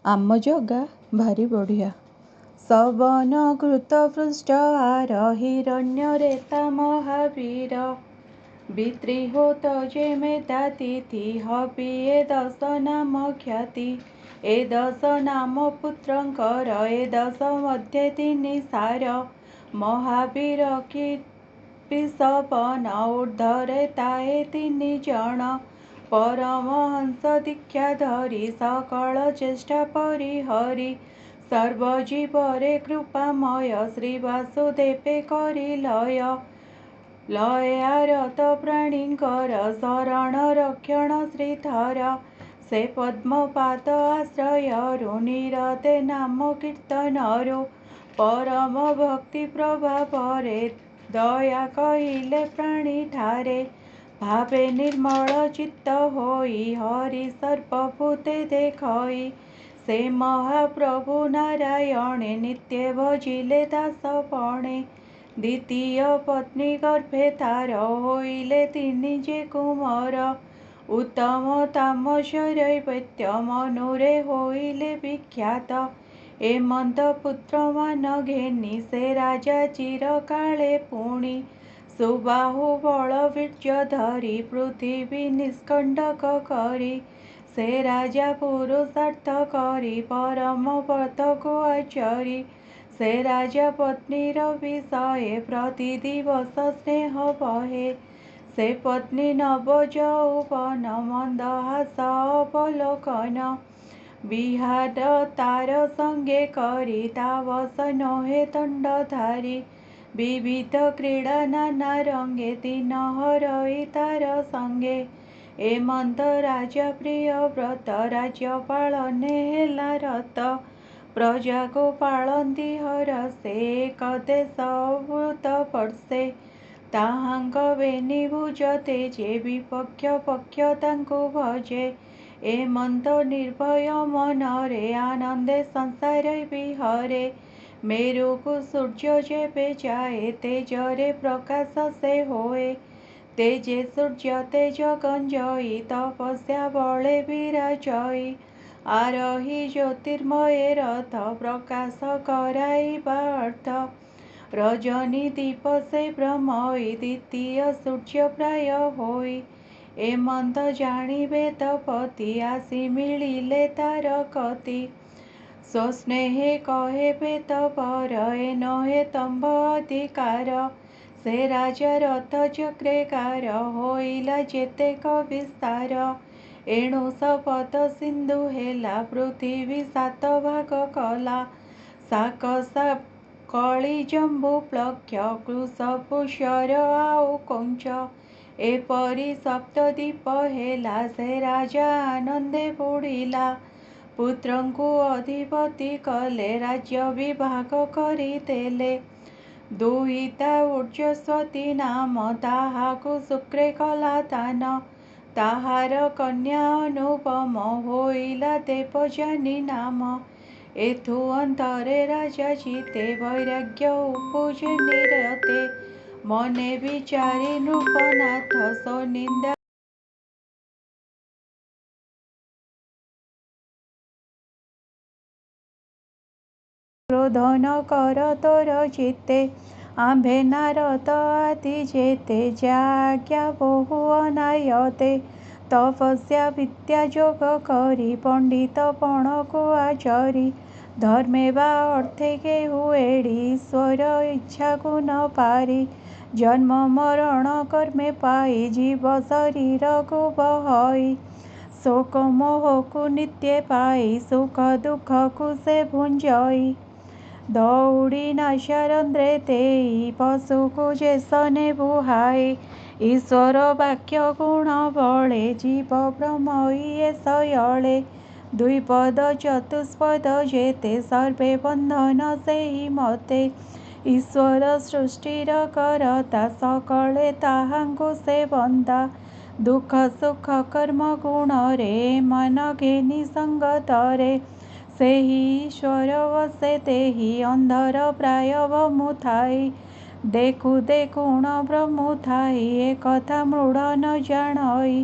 ଆମ ଜଗା ଭାରି ବଢ଼ିଆ। ସବନ କୃତ ପୃଷ୍ଟ ଆର ହିରଣ୍ୟରେତା ମହାବୀର ବିତ୍ରିହୋତ ଯେ ମେଧା ତିଥି ହବି ଏ ଦଶ ନାମ ଖ୍ୟାତି। ଏ ଦଶ ନାମ ପୁତ୍ରଙ୍କର ଏ ଦଶ ମଧ୍ୟେ ତିନି ସାର ମହାବୀର ସବନ ଊର୍ଦ୍ଧ୍ୱରେ ତାଏ ତିନି ଜଣ। ପରମହଂସ ଦୀକ୍ଷା ଧରି ସକଳ ଚେଷ୍ଟା ପରିହରି ସର୍ବଜୀବରେ କୃପାମୟ ଶ୍ରୀ ବାସୁଦେବେ କରି ଲୟ। ଲୟାରତ ପ୍ରାଣୀଙ୍କର ଶରଣ ରକ୍ଷଣ ଶ୍ରୀଧର ସେ ପଦ୍ମପାଦ ଆଶ୍ରୟରୁ ନିରତେ ନାମ କୀର୍ତ୍ତନରୁ ପରମ ଭକ୍ତି ପ୍ରଭାବରେ ଦୟା କହିଲେ ପ୍ରାଣୀ ଠାରେ। ଭାବେ ନିର୍ମଳ ଚିତ୍ତ ହୋଇ ହରି ସର୍ବଭୂତେ ଦେଖଇ ସେ ମହାପ୍ରଭୁ ନାରାୟଣେ ନିତ୍ୟ ଭଜିଲେ ଦାସ ପଣେ। ଦ୍ୱିତୀୟ ପତ୍ନୀ ଗର୍ଭେ ତାର ହୋଇଲେ ତିନି ଯେ କୁମର ଉତ୍ତମ ତାମଶୈବୈତ୍ୟ ମନୁରେ ହୋଇଲେ ବିଖ୍ୟାତ। ଏମନ୍ତ ପୁତ୍ରମାନ ଘେନି ସେ ରାଜା ଚିରକାଳେ ପୁଣି ସୁବାହୁ ବଳ ବୀର୍ଯ୍ୟ ଧରି ପୃଥିବୀ ନିଷ୍କଣ୍ଟକ କରି ସେ ରାଜା ପୁରୁଷାର୍ଥ କରି ପରମ ବ୍ରତକୁ ଆଚରି ସେ ରାଜା ପତ୍ନୀର ବିଷये ପ୍ରତି ଦିବସ ସ୍ନେହ ବହେ। ସେ ପତ୍ନୀ ନବ ଯୌବନ ମନ୍ଦହାସ ଅବଲୋକନ ବିହାର ତାର ସଙ୍ଗେ କରି ତାବଶ ନୋହେ ଦଣ୍ଡଧାରୀ ବିବିଧ କ୍ରୀଡ଼ା ନାନା ରଙ୍ଗେ ଦିନ ହରଇ ତାର ସଙ୍ଗେ। ଏମନ୍ତ ରାଜା ପ୍ରିୟ ବ୍ରତ ରାଜ୍ୟ ପାଳନେ ହେଲା ରତ ପ୍ରଜାକୁ ପାଳନ୍ତି ହରଷେ ଏକ ଦେଶ ଅବୃତ ବର୍ଷେ। ତାହାଙ୍କ ବେନି ଭୁଜ ତେଜେ ବିପକ୍ଷ ପକ୍ଷ ତାଙ୍କୁ ଭଜେ ଏମନ୍ତ ନିର୍ଭୟ ମନରେ ଆନନ୍ଦେ ସଂସାରେ ବିହରେ। ମେରୁକୁ ସୂର୍ଯ୍ୟ ଯେବେ ଯାଏ ତେଜରେ ପ୍ରକାଶ ସେ ହୋଏ ତେଜେ ସୂର୍ଯ୍ୟ ତେଜ ଗଞ୍ଜଇ ତପସ୍ୟା ବଳେ ବିରାଜଇ ଆରହି ଜ୍ୟୋତିର୍ମୟେ ରଥ ପ୍ରକାଶ କରାଇବା ଅର୍ଥ। ରଜନୀ ଦୀପ ସେ ବ୍ରହ୍ମଇ ଦ୍ୱିତୀୟ ସୂର୍ଯ୍ୟ ପ୍ରାୟ ହୋଇ ଏମନ୍ତ ଜାଣି ବେଦପତି ଆସି ମିଳିଲେ ତାର କତି। ସ୍ୱସ୍ନେହେ କହେ ବେଦବର ଏ ନୋହେ ତମ୍ଭ ଅଧିକାର ସେ ରାଜା ରଥ ଚକ୍ରେକାର ହୋଇଲା ଯେତେକ ବିସ୍ତାର। ଏଣୁ ଶପଥ ସିନ୍ଧୁ ହେଲା ପୃଥିବୀ ସାତ ଭାଗ କଲା ସାକସ କଳି ଜମ୍ବୁ ପ୍ଳକ୍ଷ କୁଶପୁଷର ଆଉ କୌଞ୍ଚ। ଏପରି ସପ୍ତଦ୍ୱୀପ ହେଲା ସେ ରାଜା ଆନନ୍ଦେ ବୁଡ଼ିଲା ପୁତ୍ରଙ୍କୁ ଅଧିପତି କଲେ ରାଜ୍ୟ ବିଭାଗ କରିଦେଲେ। ଦୁହିତା ଉର୍ଜ୍ଜସ୍ୱତୀ ନାମ ତାହାକୁ ଶୁକ୍ରେ କଲା ଦାନ ତାହାର କନ୍ୟା ଅନୁପମ ହୋଇଲା ଦେବଯାନୀ ନାମ। ଏଥୁ ଅନ୍ତରେ ରାଜା ଜିତେ ବୈରାଗ୍ୟ ଉପୁଜେ ନିରତେ ମନେ ବିଚାରି ନୃପନାଥ ସୋନିନ୍ଦା କ୍ରୋଧନ କର ତୋର ଚିତ୍ତେ ଆମ୍ଭେ ନାରଦ ଆଦି ଯେତେ ଯା ଆଜ୍ଞା ବହୁ ଅନାୟତେ। ତପସ୍ୟା ବିଦ୍ୟା ଯୋଗ କରି ପଣ୍ଡିତ ପଣକୁ ଆଚରି ଧର୍ମେ ବା ଅର୍ଥେ କେହୁ ଏଡ଼ି ଈଶ୍ୱର ଇଚ୍ଛାକୁ ନ ପାରି ଜନ୍ମ ମରଣ କର୍ମେ ପାଇ ଜୀବ ଶରୀରକୁ ବହଇ ଶୋକ ମୋହକୁ ନିତ୍ୟେ ପାଇ ସୁଖ ଦୁଃଖକୁ ସେ ଭୁଞ୍ଜଇ ଦଉଡ଼ି ନାସାରନ୍ଧ୍ରେ ଦେଇ ପଶୁକୁ ଯେସନେ ବୁହାଇ ଈଶ୍ୱର ବାକ୍ୟ ଗୁଣ ବଳେ ଜୀବ ବ୍ରହ୍ମଇ ଏ ଶୟଳେ। ଦ୍ୱିପଦ ଚତୁଷ୍ପଦ ଯେତେ ସର୍ବେ ବନ୍ଧନ ସେହି ମତେ ଈଶ୍ୱର ସୃଷ୍ଟିର କରତା ସକଳେ ତାହାଙ୍କୁ ସେ ବନ୍ଦା। ଦୁଃଖ ସୁଖ କର୍ମ ଗୁଣରେ ମନ ଘେନି ସଙ୍ଗତରେ ସେହି ଈଶ୍ୱର ବସେ ତେହି ଅନ୍ଧର ପ୍ରାୟ ଭମୁଥାଇ ଦେଖୁ ଦେଖୁଣ ଭ୍ରମୁଥାଇ ଏ କଥା ମୂଢ଼ ନ ଜାଣଇ